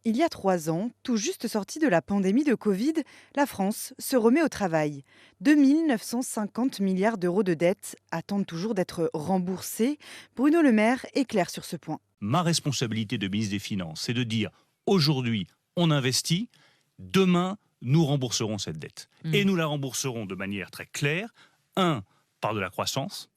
Il y a 3 ans, tout juste sortie de la pandémie de Covid, la France se remet au travail. 2 950 milliards d'euros de dettes attendent toujours d'être remboursés. Bruno Le Maire est clair sur ce point. Ma responsabilité de ministre des Finances, c'est de dire aujourd'hui, on investit, demain, nous rembourserons cette dette. Et nous la rembourserons de manière très claire. Un, par de la croissance.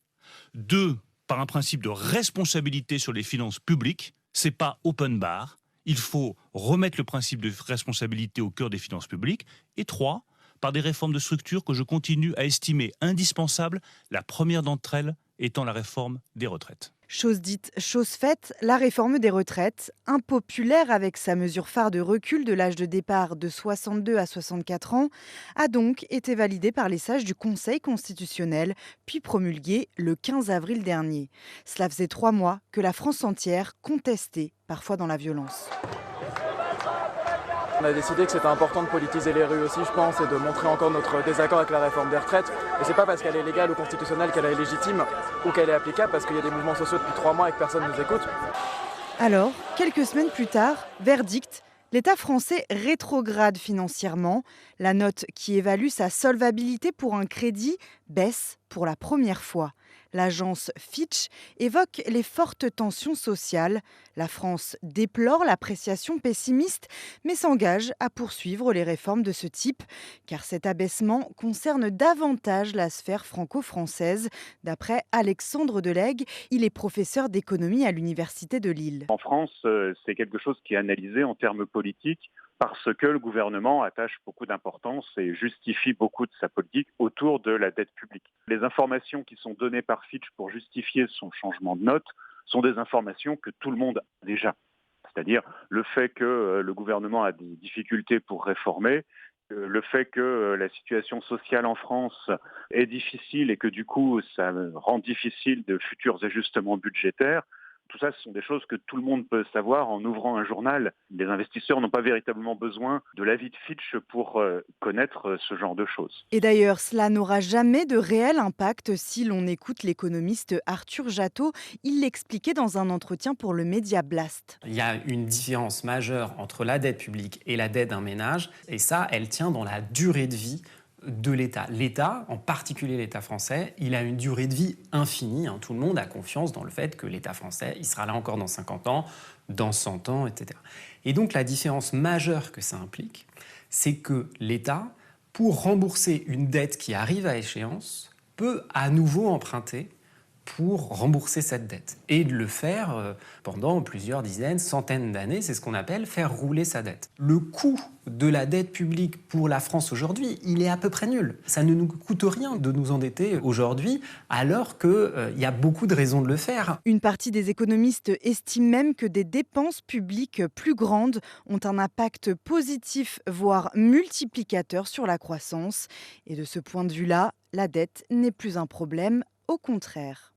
Deux, par un principe de responsabilité sur les finances publiques. C'est pas open bar. Il faut remettre le principe de responsabilité au cœur des finances publiques. Et trois, par des réformes de structure que je continue à estimer indispensables, la première d'entre elles étant la réforme des retraites. Chose dite, chose faite, la réforme des retraites, impopulaire avec sa mesure phare de recul de l'âge de départ de 62 à 64 ans, a donc été validée par les sages du Conseil constitutionnel, puis promulguée le 15 avril dernier. Cela faisait 3 mois que la France entière contestait, parfois dans la violence. On a décidé que c'était important de politiser les rues aussi, je pense, et de montrer encore notre désaccord avec la réforme des retraites. Et c'est pas parce qu'elle est légale ou constitutionnelle qu'elle est légitime ou qu'elle est applicable, parce qu'il y a des mouvements sociaux depuis 3 mois et que personne ne nous écoute. Alors, quelques semaines plus tard, verdict, l'État français rétrograde financièrement. La note qui évalue sa solvabilité pour un crédit baisse pour la première fois. L'agence Fitch évoque les fortes tensions sociales. La France déplore l'appréciation pessimiste, mais s'engage à poursuivre les réformes de ce type, car cet abaissement concerne davantage la sphère franco-française. D'après Alexandre Delegue, il est professeur d'économie à l'Université de Lille. En France, c'est quelque chose qui est analysé en termes politiques parce que le gouvernement attache beaucoup d'importance et justifie beaucoup de sa politique autour de la dette publique. Les informations qui sont données par Fitch pour justifier son changement de note sont des informations que tout le monde a déjà. C'est-à-dire le fait que le gouvernement a des difficultés pour réformer, le fait que la situation sociale en France est difficile et que du coup ça rend difficile de futurs ajustements budgétaires. Tout ça, ce sont des choses que tout le monde peut savoir en ouvrant un journal. Les investisseurs n'ont pas véritablement besoin de l'avis de Fitch pour connaître ce genre de choses. Et d'ailleurs, cela n'aura jamais de réel impact si l'on écoute l'économiste Arthur Jateau. Il l'expliquait dans un entretien pour le média Blast. Il y a une différence majeure entre la dette publique et la dette d'un ménage. Et ça, elle tient dans la durée de vie de l'État. L'État, en particulier l'État français, il a une durée de vie infinie. Tout le monde a confiance dans le fait que l'État français, il sera là encore dans 50 ans, dans 100 ans, etc. Et donc la différence majeure que ça implique, c'est que l'État, pour rembourser une dette qui arrive à échéance, peut à nouveau emprunter pour rembourser cette dette et de le faire pendant plusieurs dizaines, centaines d'années. C'est ce qu'on appelle faire rouler sa dette. Le coût de la dette publique pour la France aujourd'hui, il est à peu près nul. Ça ne nous coûte rien de nous endetter aujourd'hui alors qu'il y a beaucoup de raisons de le faire. Une partie des économistes estime même que des dépenses publiques plus grandes ont un impact positif, voire multiplicateur sur la croissance. Et de ce point de vue-là, la dette n'est plus un problème, au contraire.